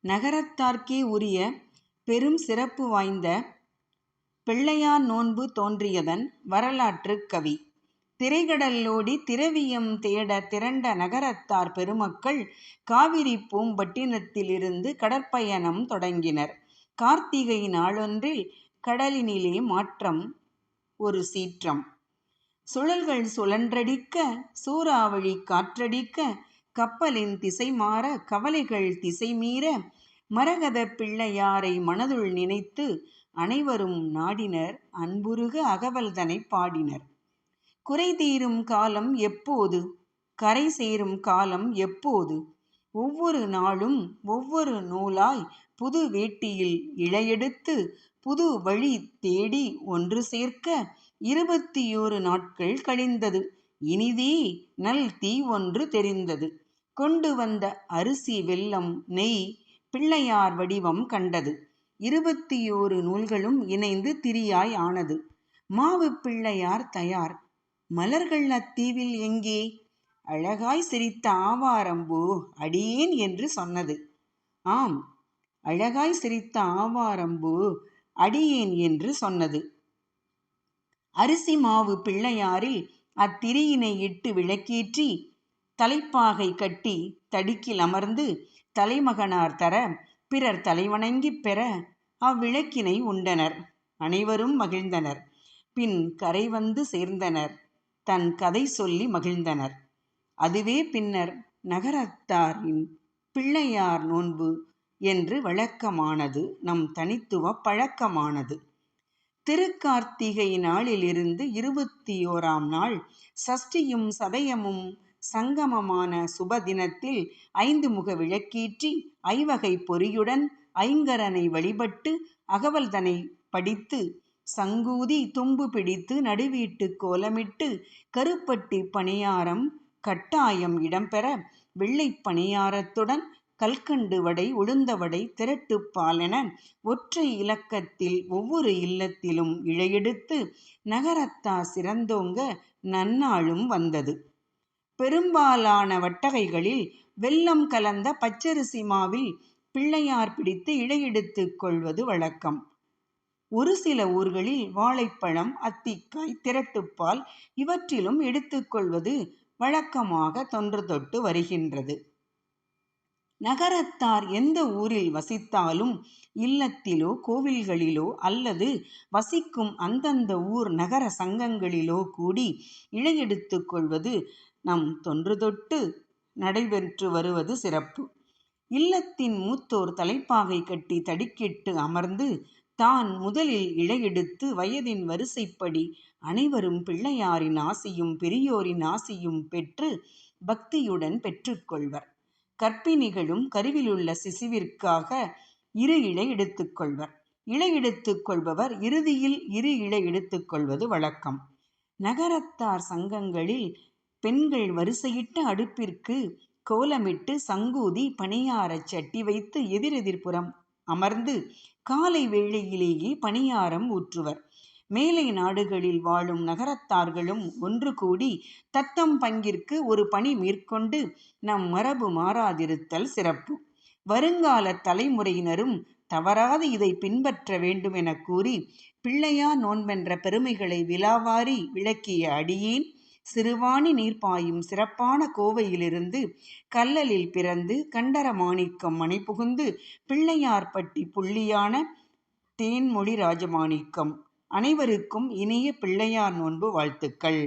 நகரத்தார்க்கே உரிய பெரும் சிறப்பு வாய்ந்த பிள்ளையார் நோன்பு தோன்றியதன் வரலாற்றுக் கவி. திரைகடலோடி திரவியம் தேட திரண்ட நகரத்தார் பெருமக்கள் காவிரி பூம்பட்டினத்திலிருந்து கடற்பயணம் தொடங்கினர். கார்த்திகை நாளொன்றில் கடலினிலே மாற்றம் ஒரு சீற்றம். சுழல்கள் சுழன்றடிக்க, சூறாவளி காற்றடிக்க, கப்பலின் திசை மாற, கவலைகள் திசை மீற, மரகத பிள்ளையாரை மனதுள் நினைத்து அனைவரும் நாடினர், அன்புருக அகவல்தனை பாடினர். குறை தீரும் காலம் எப்போது? கரை சேரும் காலம் எப்போது? ஒவ்வொரு நாளும் ஒவ்வொரு நூலாய் புது வேட்டியில் இழையெடுத்து புது வழி தேடி ஒன்று சேர்க்க 21 நாட்கள் கழிந்தது. இனிதே நல் தீ ஒன்று தெரிந்தது. கொண்டு வந்த அரிசி வெல்லம் நெய் பிள்ளையார் வடிவம் கண்டது. 21 நூல்களும் இணைந்து திரியாய் ஆனது. மாவு பிள்ளையார் தயார். மலர்கள் அத்தீவில் எங்கே? அழகாய் சிரித்த ஆவாரம்பூ அடியேன் என்று சொன்னது. ஆம், அழகாய் சிரித்த ஆவாரம்பூ அடியேன் என்று சொன்னது. அரிசி மாவு பிள்ளையாரில் அத்திரியினை இட்டு விளக்கேற்றி தலைப்பாகை கட்டி தடிக்கில் அமர்ந்து தலைமகனார் தர பிறர் தலைவணங்கி பெற அவ்விளக்கினை உண்டனர். அனைவரும் மகிழ்ந்தனர். பின் கரை வந்து சேர்ந்தனர். தன் கதை சொல்லி மகிழ்ந்தனர். அதுவே பின்னர் நகரத்தாரின் பிள்ளையார் நோன்பு என்று வழக்கமானது. நம் தனித்துவ பழக்கமானது. திருக்கார்த்திகை நாளிலிருந்து 21ஆம் நாள் சஷ்டியும் சதயமும் சங்கமமான சுபதினத்தில் 5 முக விளக்கேற்றி ஐவகை பொறியுடன் ஐங்கரனை வழிபட்டு அகவல்தனை படித்து சங்கூதி தும்பு பிடித்து நடுவீட்டு கோலமிட்டு கருப்பட்டி பணியாரம் கட்டாயம் இடம்பெற வெள்ளை பணியாரத்துடன் கல்கண்டு வடை, உளுந்தவடை, திரட்டுப்பால் என ஒற்றை இலக்கத்தில் ஒவ்வொரு இல்லத்திலும் இழையெடுத்து நகரத்தார் சிறந்தோங்க நன்னாளும் வந்தது. பெரும்பாலான வட்டகைகளில் வெல்லம் கலந்த பச்சரிசி மாவில் பிள்ளையார் பிடித்து இழையெடுத்து கொள்வது வழக்கம். ஒரு சில ஊர்களில் வாழைப்பழம், அத்திக்காய், திரட்டுப்பால் இவற்றிலும் எடுத்துக்கொள்வது வழக்கமாக தொன்று தொட்டு வருகின்றது. நகரத்தார் எந்த ஊரில் வசித்தாலும் இல்லத்திலோ கோவில்களிலோ அல்லது வசிக்கும் அந்தந்த ஊர் நகர சங்கங்களிலோ கூடி இழையெடுத்து கொள்வது நம் தொன்று தொட்டு நடைபெற்று வருவது சிறப்பு. இல்லத்தின் மூத்தோர் தலைப்பாகை கட்டி தடிக்கிட்டு அமர்ந்து தான் முதலில் இழையெடுத்து வயதின் வரிசைப்படி அனைவரும் பிள்ளையாரின் ஆசியும் பெரியோரின் ஆசியும் பெற்று பக்தியுடன் பெற்றுக்கொள்வர். கர்ப்பிணிகளும் கருவிலுள்ள சிசுவிற்காக 2 இழை எடுத்துக்கொள்வர். இழை எடுத்துக் கொள்பவர் இறுதியில் 2 இழை எடுத்துக்கொள்வது வழக்கம். நகரத்தார் சங்கங்களில் பெண்கள் வரிசையிட்ட அடுப்பிற்கு கோலமிட்டு சங்கூதி பணியார சட்டி வைத்து எதிரெதிர்புறம் அமர்ந்து காலை வேளையிலேயே பணியாரம் ஊற்றுவர். மேலை நாடுகளில் வாழும் நகரத்தார்களும் ஒன்று கூடி தத்தம் பங்கிற்கு ஒரு பணி மேற்கொண்டு நம் மரபு மாறாதிருத்தல் சிறப்பு. வருங்கால தலைமுறையினரும் தவறாது இதை பின்பற்ற வேண்டும் என கூறி பிள்ளையார் நோன்பென்ற பெருமைகளை விலாவாரி விளக்கிய அடியேன் சிறுவாணி நீர்ப்பாயும் சிறப்பான கோவையிலிருந்து கல்லலில் பிறந்து கண்டரமாணிக்கம் மனை புகுந்து பிள்ளையார்பட்டி புள்ளியான தேன்மொழி ராஜமாணிக்கம். அனைவருக்கும் இனிய பிள்ளையார் நோன்பு வாழ்த்துக்கள்.